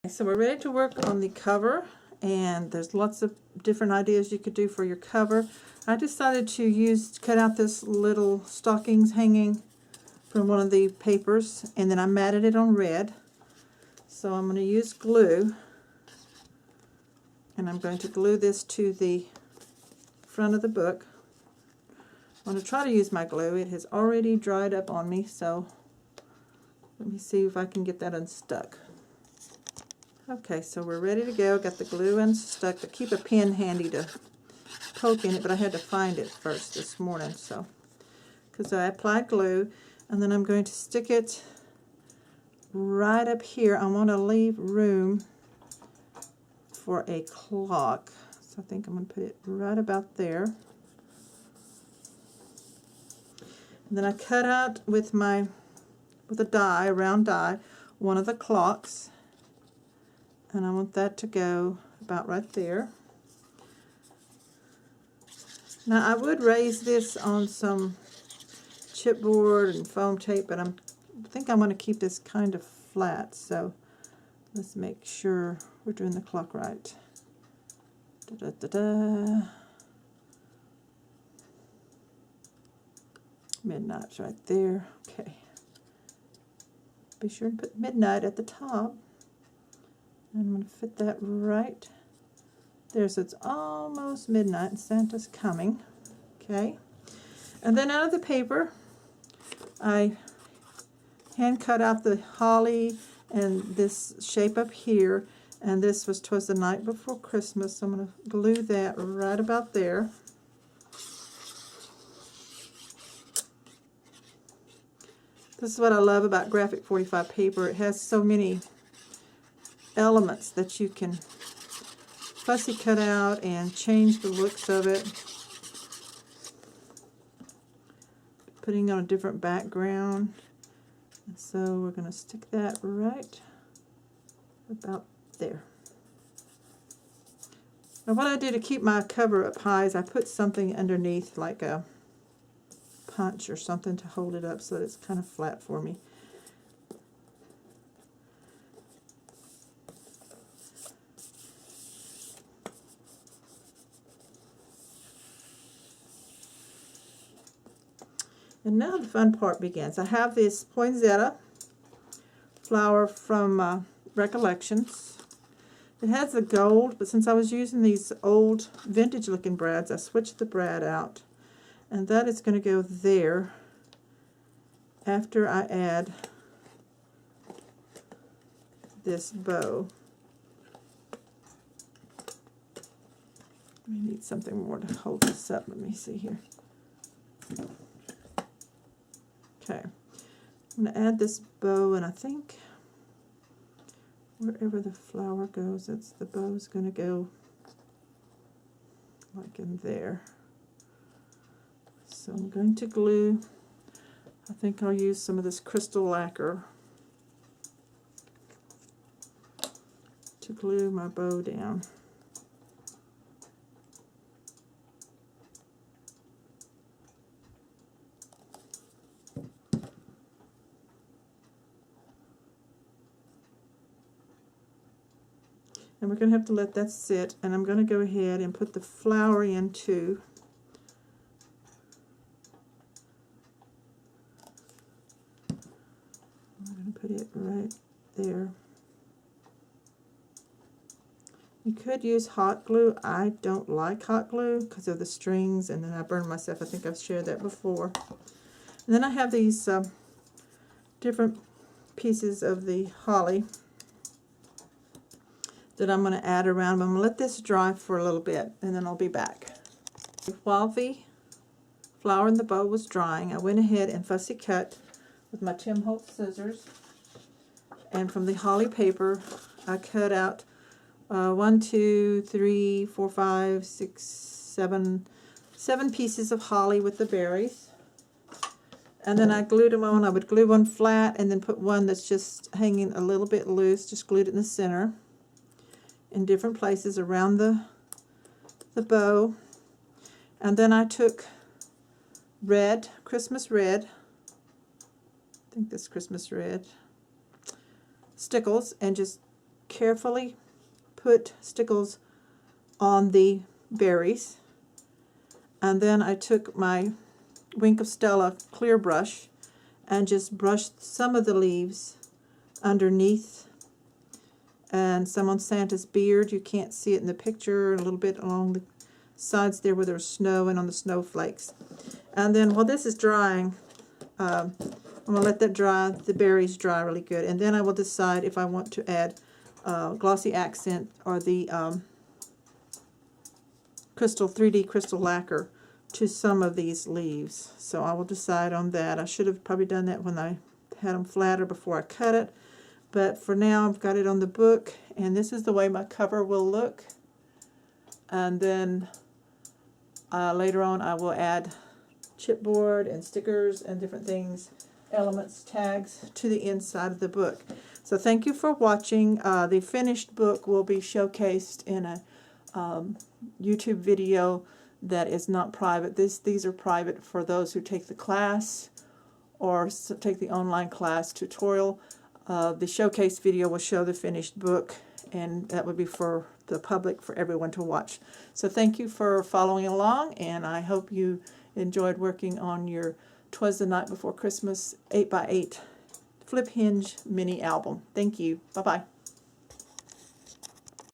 So we're ready to work on the cover, and there's lots of different ideas you could do for your cover. I decided to cut out this little stockings hanging from one of the papers, and then I matted it on red. So I'm going to use glue, and I'm going to glue this to the front of the book. I'm going to try to use my glue. It has already dried up on me, so let me see if I can get that unstuck. Okay, so we're ready to go. Got the glue unstuck. I keep a pin handy to poke in it, but I had to find it first this morning, so because I applied glue, and then I'm going to stick it right up here. I want to leave room for a clock, so I think I'm going to put it right about there. And then I cut out with a die, a round die, one of the clocks. And I want that to go about right there. Now I would raise this on some chipboard and foam tape, but I think I'm going to keep this kind of flat, so let's make sure we're doing the clock right. Da, da, da, da. Midnight's right there. Okay. Be sure to put midnight at the top. I'm going to fit that right there, so it's almost midnight and Santa's coming. Okay, and then out of the paper I hand cut out the holly and this shape up here, and this was "'Twas the Night Before Christmas," so I'm going to glue that right about there. This is what I love about Graphic 45 paper. It has so many elements that you can fussy cut out and change the looks of it, putting on a different background. And so we're going to stick that right about there. Now what I do to keep my cover up high is I put something underneath, like a punch or something, to hold it up so that it's kind of flat for me. And now the fun part begins. I have this poinsettia flower from Recollections. It has the gold, but since I was using these old vintage looking brads, I switched the brad out. And that is going to go there after I add this bow. We need something more to hold this up. Let me see here. Okay, I'm going to add this bow, and I think wherever the flower goes, the bow's going to go like in there. So I'm going to glue, I think I'll use some of this crystal lacquer to glue my bow down. And we're going to have to let that sit, and I'm going to go ahead and put the flower in too. I'm going to put it right there. You could use hot glue. I don't like hot glue because of the strings, and then I burn myself. I think I've shared that before. And then I have these different pieces of the holly that I'm going to add around. I'm going to let this dry for a little bit, and then I'll be back. While the flower and the bow was drying, I went ahead and fussy cut with my Tim Holtz scissors, and from the holly paper I cut out 1, 2, 3, 4, 5, 6, 7 pieces of holly with the berries, and then I glued them on. I would glue one flat and then put one that's just hanging a little bit loose, just glued it in the center in different places around the bow. And then I took red, Christmas red, I think this Christmas red, stickles, and just carefully put stickles on the berries, and then I took my Wink of Stella clear brush and just brushed some of the leaves underneath, and some on Santa's beard. You can't see it in the picture, a little bit along the sides there where there's snow and on the snowflakes. And then while this is drying, I'm going to let that dry, the berries dry really good, and then I will decide if I want to add glossy accent or the crystal 3D crystal lacquer to some of these leaves. So I will decide on that. I should have probably done that when I had them flatter before I cut it, but for now I've got it on the book, and this is the way my cover will look. And then later on I will add chipboard and stickers and different things, elements, tags to the inside of the book. So thank you for watching. The finished book will be showcased in a YouTube video that is not private. These are private for those who take the class or take the online class tutorial. The showcase video will show the finished book, and that would be for the public, for everyone to watch. So thank you for following along, and I hope you enjoyed working on your 'Twas the Night Before Christmas 8x8 Flip Hinge mini album. Thank you. Bye-bye.